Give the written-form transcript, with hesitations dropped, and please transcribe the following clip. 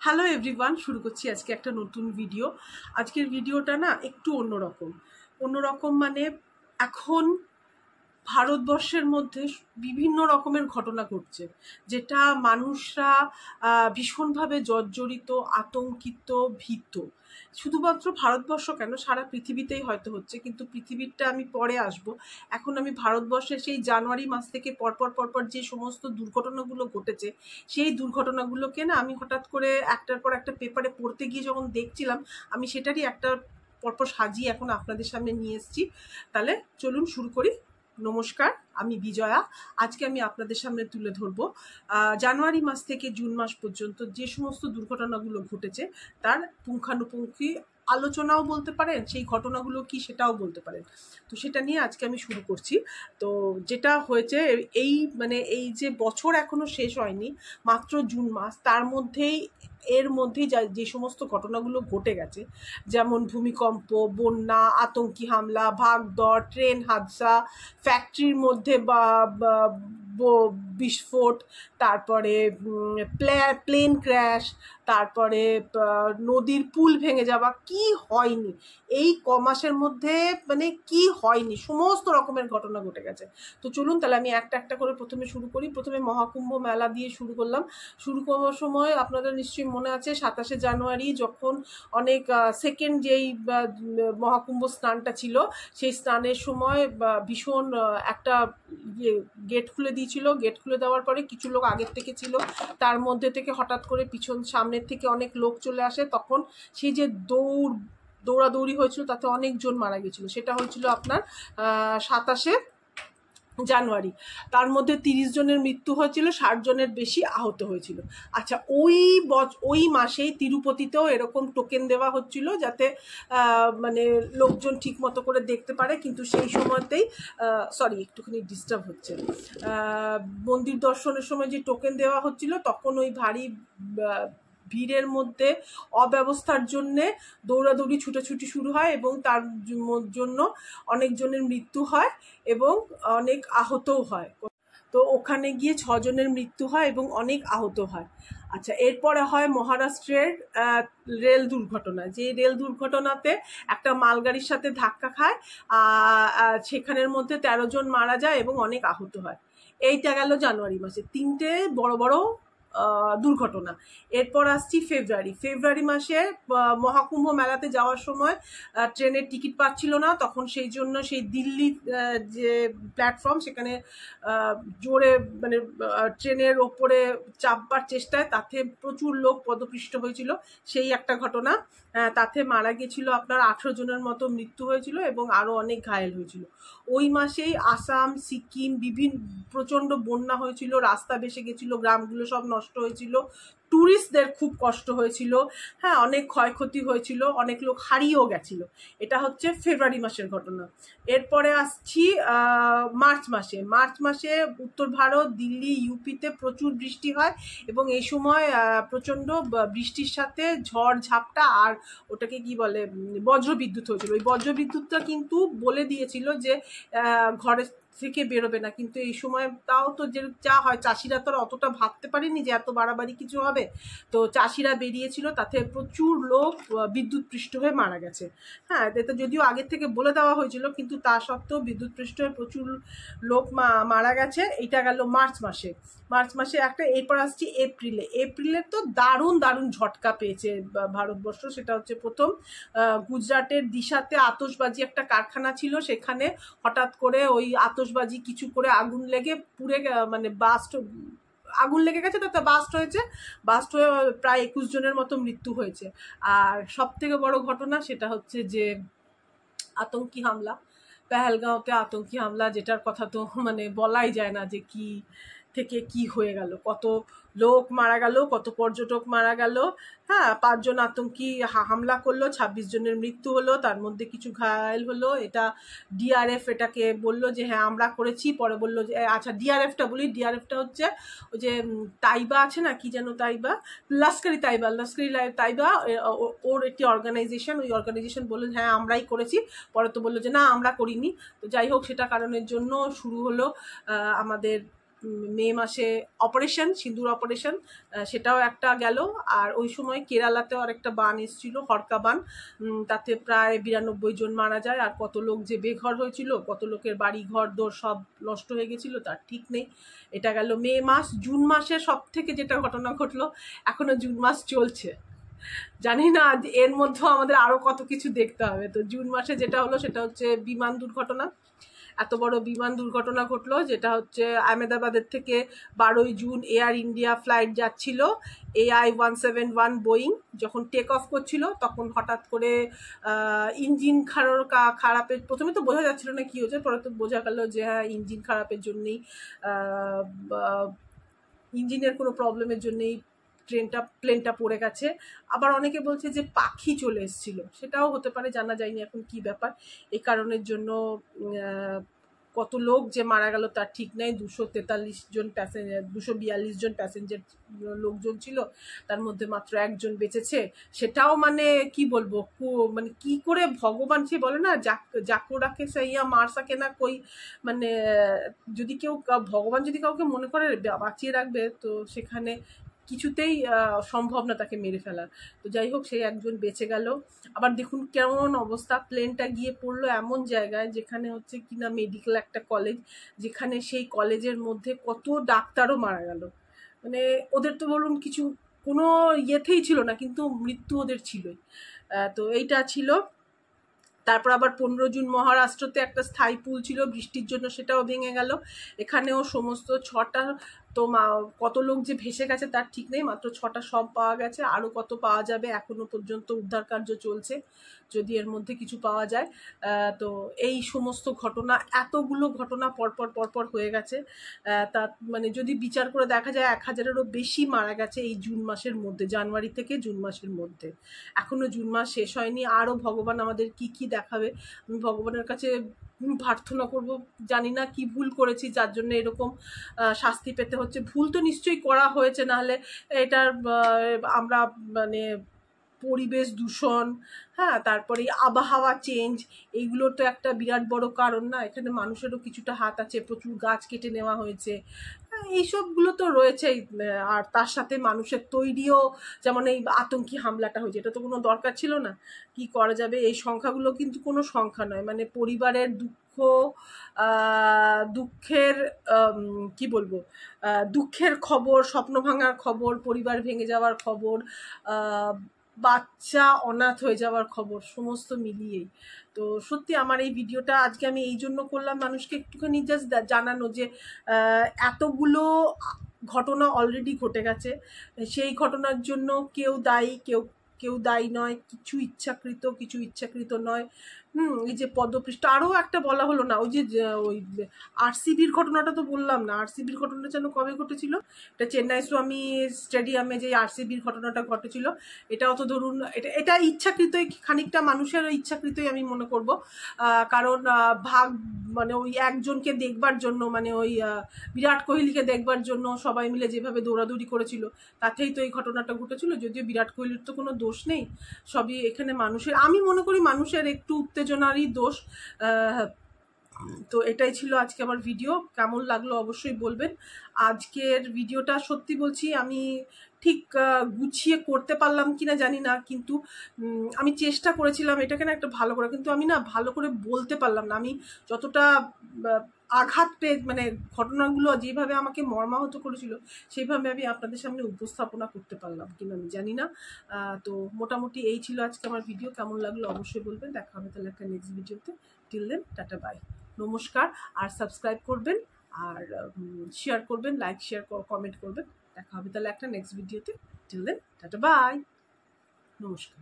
Hello everyone, শুরু করছি আজকে একটা নতুন ভিডিও। আজকের ভিডিওটা না একটু অন্যরকম মানে এখন ভারতবর্ষের মধ্যে বিভিন্ন রকমের ঘটনা ঘটছে, যেটা মানুষরা ভীষণভাবে জর্জরিত, আতঙ্কিত, ভীত। শুধুমাত্র ভারতবর্ষ কেন, সারা পৃথিবীতেই হয়তো হচ্ছে, কিন্তু পৃথিবীরটা আমি পরে আসব। এখন আমি ভারতবর্ষের সেই জানুয়ারি মাস থেকে পরপর যে সমস্ত দুর্ঘটনাগুলো ঘটেছে, সেই দুর্ঘটনাগুলোকে না আমি হঠাৎ করে একটার পর একটা পেপারে পড়তে গিয়ে যখন দেখছিলাম, আমি সেটারই একটা পরপর সাজিয়ে এখন আপনাদের সামনে নিয়ে এসেছি। তাহলে চলুন শুরু করি। নমস্কার, আমি বিজয়া। আজকে আমি আপনাদের সামনে তুলে ধরবো জানুয়ারি মাস থেকে জুন মাস পর্যন্ত যে সমস্ত দুর্ঘটনাগুলো ঘটেছে তার পুঙ্খানুপুঙ্খি আলোচনাও বলতে পারেন, সেই ঘটনাগুলো কি সেটাও বলতে পারেন। তো সেটা নিয়ে আজকে আমি শুরু করছি। তো যেটা হয়েছে, এই যে বছর এখনো শেষ হয়নি, মাত্র জুন মাস, এর মধ্যেই যে সমস্ত ঘটনাগুলো ঘটে গেছে, যেমন ভূমিকম্প, বন্যা, আতঙ্কি হামলা, ভাগদৌড়, ট্রেন হাদসা, ফ্যাক্টরির মধ্যে বিস্ফোট, তারপরে প্লেন ক্র্যাশ, তারপরে নদীর পুল ভেঙে যাওয়া, কি হয়নি এই কমাসের মধ্যে, মানে কি হয়নি, সমস্ত রকমের ঘটনা ঘটে গেছে। তো চলুন তাহলে আমি একটা একটা করে প্রথমে শুরু করি। প্রথমে মহাকুম্ভ মেলা দিয়ে শুরু করলাম। শুরু করার সময় আপনাদের নিশ্চয়ই মনে আছে 27শে জানুয়ারি যখন অনেক সেকেন্ড যেই মহাকুম্ভ স্নানটা ছিল, সেই স্নানের সময় ভীষণ একটা গেট খুলে দিয়েছিল। গেট খুলে দেওয়ার পরে কিছু লোক আগের থেকে ছিল, তার মধ্যে থেকে হঠাৎ করে সামনের থেকে অনেক লোক চলে আসে। তখন সেই যে দৌড়াদৌড়ি হয়েছিল, তাতে অনেকজন মারা গেছিল। সেটা হয়েছিল আপনার 27শে জানুয়ারি। তার মধ্যে 30 জনের মৃত্যু হয়েছিল, 60 জনের বেশি আহত হয়েছিল। আচ্ছা, ওই মাসেই তিরুপতিতেও এরকম টোকেন দেওয়া হচ্ছিল, যাতে মানে লোকজন ঠিক মতো করে দেখতে পারে। কিন্তু সেই সময়তেই একটুখানি ডিস্টার্ব হচ্ছে, মন্দির দর্শনের সময় যে টোকেন দেওয়া হচ্ছিল, তখন ওই ভারী ভিড়ের মধ্যে অব্যবস্থার জন্যে দৌড়াদৌড়ি ছুটাছুটি শুরু হয়, এবং তার জন্য অনেকজনের মৃত্যু হয় এবং অনেক আহতও হয়। তো ওখানে গিয়ে 6 জনের মৃত্যু হয় এবং অনেক আহত হয়। আচ্ছা, এরপরে হয় মহারাষ্ট্রের রেল দুর্ঘটনা। যে রেল দুর্ঘটনাতে একটা মালগাড়ির সাথে ধাক্কা খায়, সেখানের মধ্যে 13 জন মারা যায় এবং অনেক আহত হয়। এইটা গেল জানুয়ারি মাসে, 3টে বড় বড় দুর্ঘটনা। এরপর আসছি ফেব্রুয়ারি মাসে মহাকুম্ভ মেলাতে যাওয়ার সময় ট্রেনের টিকিট পাচ্ছিল না, তখন সেই জন্য সেই দিল্লি যে প্ল্যাটফর্ম, সেখানে জোরে মানে ট্রেনের ওপরে চাপবার চেষ্টায় তাতে প্রচুর লোক পদপিষ্ট হয়েছিল, সেই একটা ঘটনা। তাতে মারা গেছিল আপনার 18 জনের মতো মৃত্যু হয়েছিল এবং আরও অনেক ঘায়েল হয়েছিল। ওই মাসেই আসাম, সিকিম প্রচণ্ড বন্যা হয়েছিল, রাস্তা ভেসে গেছিল, গ্রামগুলো সব নষ্ট হয়েছিল, ট্যুরিস্টদের খুব কষ্ট হয়েছিল, হ্যাঁ, অনেক ক্ষয়ক্ষতি হয়েছিল, অনেক লোক হারিয়েও গেছিল। এটা হচ্ছে ফেব্রুয়ারি মাসের ঘটনা। এরপরে আসছি মার্চ মাসে উত্তর ভারত, দিল্লি, ইউপিতে প্রচুর বৃষ্টি হয় এবং এই সময় প্রচণ্ড বৃষ্টির সাথে ঝড় ঝাপটা আর ওটাকে কি বলে বজ্রবিদ্যুৎ হয়েছিল। ওই বজ্রবিদ্যুৎটা কিন্তু বলে দিয়েছিল যে ঘরে থেকে বেরোবে না, কিন্তু এই সময় তাও তো যে যা হয়, চাষিরা তো অতটা ভাবতে পারেনি যে এত বাড়াবাড়ি কিছু হবে। তো চাষিরা বেরিয়েছিল, তাতে প্রচুর লোক বিদ্যুৎপৃষ্ট হয়ে মারা গেছে। হ্যাঁ, এটা যদিও আগের থেকে বলে দেওয়া হয়েছিল, কিন্তু তা সত্ত্বেও বিদ্যুৎপৃষ্ট হয়ে প্রচুর লোক মারা গেছে। এটা গেল মার্চ মাসে একটা। এরপর আসছি এপ্রিলে তো দারুণ ঝটকা পেয়েছে ভারতবর্ষ। সেটা হচ্ছে প্রথম গুজরাটের দিশাতে আতশবাজি একটা কারখানা ছিল, সেখানে হঠাৎ করে ওই আতশবাজি কিছু করে আগুন লেগে পুড়ে মানে আগুন লেগে গেছে, তাতে বাস্ট হয়ে প্রায় 21 জনের মতো মৃত্যু হয়েছে। আর সব থেকে বড় ঘটনা সেটা হচ্ছে যে আতঙ্কি হামলা, পেহেলগাঁওতে আতঙ্কি হামলা, যেটার কথা তো মানে বলাই যায় না যে কি থেকে কি হয়ে গেল, কত লোক মারা গেল, কত পর্যটক মারা গেল। হ্যাঁ, 5 জন আতঙ্কি হামলা করলো, 26 জনের মৃত্যু হলো, তার মধ্যে কিছু ঘায়েল হলো। এটা ডিআরএফ এটাকে বললো যে হ্যাঁ আমরা করেছি, পরে বললো যে আচ্ছা ডিআরএফটা বলি। ডিআরএফটা হচ্ছে ওই যে তাইবা আছে না, কি যেন তাইবা, লস্করি তাইবা, ওর একটি অর্গানাইজেশন। ওই অর্গানাইজেশন বললো হ্যাঁ আমরাই করেছি, পরে তো বললো যে না আমরা করিনি। তো যাই হোক, সেটা কারণের জন্য শুরু হলো আমাদের মে মাসে অপারেশন, সিঁদুর অপারেশন, সেটাও একটা গেল। আর ওই সময় কেরালাতেও আরেকটা বান এসেছিল, হরকা বান, তাতে প্রায় 92 জন মারা যায়। আর কত লোক যে বেঘর হয়েছিল, কত লোকের বাড়ি ঘর দোর সব নষ্ট হয়ে গেছিল তার ঠিক নেই। এটা গেল মে মাস। জুন মাসে সব থেকে যেটা ঘটনা ঘটলো, এখনো জুন মাস চলছে, জানি না এর মধ্যে আমাদের আরো কত কিছু দেখতে হবে। তো জুন মাসে যেটা হলো সেটা হচ্ছে বিমান দুর্ঘটনা। এত বড় বিমান দুর্ঘটনা ঘটলো, যেটা হচ্ছে আহমেদাবাদের থেকে 12ই জুন এয়ার ইন্ডিয়া ফ্লাইট যাচ্ছিল AI-171 বোয়িং, যখন টেক অফ করছিল তখন হঠাৎ করে ইঞ্জিন খারাপের, প্রথমে তো বোঝা যাচ্ছিল না কি হয়েছে, পরে তো বোঝা গেল যে হ্যাঁ ইঞ্জিন খারাপের জন্যেই, ইঞ্জিনের কোনো প্রবলেমের জন্যেই প্লেনটা পড়ে গেছে। আবার অনেকে বলছে যে পাখি চলে এসেছিল, সেটাও হতে পারে, জানা যায়নি এখন কি ব্যাপার। এই কারণের জন্য কত লোক যে মারা গেল তার ঠিক নেই। 243 জন প্যাসেঞ্জার, 242 জন প্যাসেঞ্জার লোকজন ছিল, তার মধ্যে মাত্র একজন বেঁচেছে। সেটাও মানে কি বলবো, মানে কি করে ভগবান সে বলে না, যাকো রাখে সাইয়া মার সাকে না কই, মানে যদি কেউ, ভগবান যদি কাউকে মনে করে বাঁচিয়ে রাখবে, তো সেখানে কিছুতেই সম্ভব না তাকে মেরে ফেলা। তো যাই হোক, সেই একজন বেঁচে গেল। আবার দেখুন কেমন অবস্থা, প্লেনটা গিয়ে পড়লো এমন জায়গায় যেখানে হচ্ছে কিনা মেডিকেল একটা কলেজ, যেখানে সেই কলেজের মধ্যে কত ডাক্তারও মারা গেল। মানে ওদের তো বলুন কিছু কোনো ইয়েতেই ছিল না, কিন্তু মৃত্যু ওদের ছিলই। তো এইটা ছিল। তারপর আবার 15 জুন মহারাষ্ট্রতে একটা স্থায়ী পুল ছিল, বৃষ্টির জন্য সেটাও ভেঙে গেল। এখানেও সমস্ত 6টা, তো কত লোক যে ভেসে গেছে তার ঠিক নেই, মাত্র 6টা সব পাওয়া গেছে, আরও কত পাওয়া যাবে, এখনো পর্যন্ত উদ্ধার কার্য চলছে, যদি এর মধ্যে কিছু পাওয়া যায়। তো এই সমস্ত ঘটনা, এতগুলো ঘটনা পরপর হয়ে গেছে। তা মানে যদি বিচার করে দেখা যায় 1000-এরও বেশি মারা গেছে এই জুন মাসের মধ্যে, জানুয়ারি থেকে জুন মাসের মধ্যে। এখনো জুন মাস শেষ হয়নি, আরও ভগবান আমাদের কি কি দেখাবে। আমি ভগবানের কাছে প্রার্থনা করব, জানি না কি ভুল করেছি যার জন্য এরকম শাস্তি পেতে হচ্ছে। ভুল তো নিশ্চয়ই করা হয়েছে, নাহলে এটার আমরা মানে পরিবেশ দূষণ, হ্যাঁ, তারপরে আবহাওয়া চেঞ্জ, এইগুলোর তো একটা বিরাট বড় কারণ না। এখানে মানুষেরও কিছুটা হাত আছে, প্রচুর গাছ কেটে নেওয়া হয়েছে, এইসবগুলো তো রয়েছেই। আর তার সাথে মানুষের তৈরিও, যেমন এই আতঙ্কি হামলাটা হয়েছে, এটা তো কোনো দরকার ছিল না। কি করা যাবে, এই সংখ্যাগুলো কিন্তু কোনো সংখ্যা নয়। মানে পরিবারের দুঃখের কি বলবো, দুঃখের খবর, স্বপ্ন ভাঙার খবর, পরিবার ভেঙে যাওয়ার খবর, বাচ্চা অনাথ হয়ে যাওয়ার খবর, সমস্ত মিলিয়েই। তো সত্যি আমার এই ভিডিওটা আজকে আমি এই জন্য করলাম, মানুষকে একটুখানি জাস্ট জানানো যে এতগুলো ঘটনা অলরেডি ঘটে গেছে। সেই ঘটনার জন্য কেউ দায়ী, কেউ দায়ী নয়, কিছু ইচ্ছাকৃত নয়। এই যে পদপৃষ্ঠ, আরও একটা বলা হলো না, ওই যে ওই আরসিবির ঘটনাটা তো বললাম না। আরসিবির ঘটনাটা যেন কবে ঘটেছিল, এটা চেন্নাই স্বামী স্টেডিয়ামে যে আরসিবির ঘটনাটা ঘটেছিল, এটাও তো ধরুন এটা ইচ্ছাকৃতই, খানিকটা মানুষের ইচ্ছাকৃতই আমি মনে করব। কারণ মানে ওই একজনকে দেখবার জন্য, মানে ওই বিরাট কোহলিকে দেখবার জন্য সবাই মিলে যেভাবে দৌড়াদৌড়ি করেছিল, তাতেই তো এই ঘটনাটা ঘটেছিল। যদিও বিরাট কোহলির তো কোনো দোষ নেই, সবই এখানে মানুষের, আমি মনে করি মানুষের একটু উত্তেজনারই দোষ। তো এটাই ছিল আজকে আমার ভিডিও। কেমন লাগলো অবশ্যই বলবেন। আজকের ভিডিওটা সত্যি বলছি আমি ঠিক গুছিয়ে করতে পারলাম কিনা জানি না, কিন্তু আমি চেষ্টা করেছিলাম এটাকে না একটা ভালো করে, কিন্তু আমি না ভালো করে বলতে পারলাম না। আমি যতটা আঘাত পেয়ে, মানে ঘটনাগুলো যেভাবে আমাকে মর্মাহত করেছিল, সেইভাবে আমি আপনাদের সামনে উপস্থাপনা করতে পারলাম কিনা আমি জানি না। তো মোটামুটি এই ছিল আজকে আমার ভিডিও। কেমন লাগলো অবশ্যই বলবেন। দেখা হবে তাহলে একটা নেক্সট ভিডিওতে। টিল দেন, টাটা বাই, নমস্কার। আর সাবস্ক্রাইব করবেন, আর শেয়ার করবেন, লাইক শেয়ার কমেন্ট করবেন। দেখা হবে তাহলে একটা নেক্সট ভিডিওতে। টিল দেন, টাটা বাই, নমস্কার।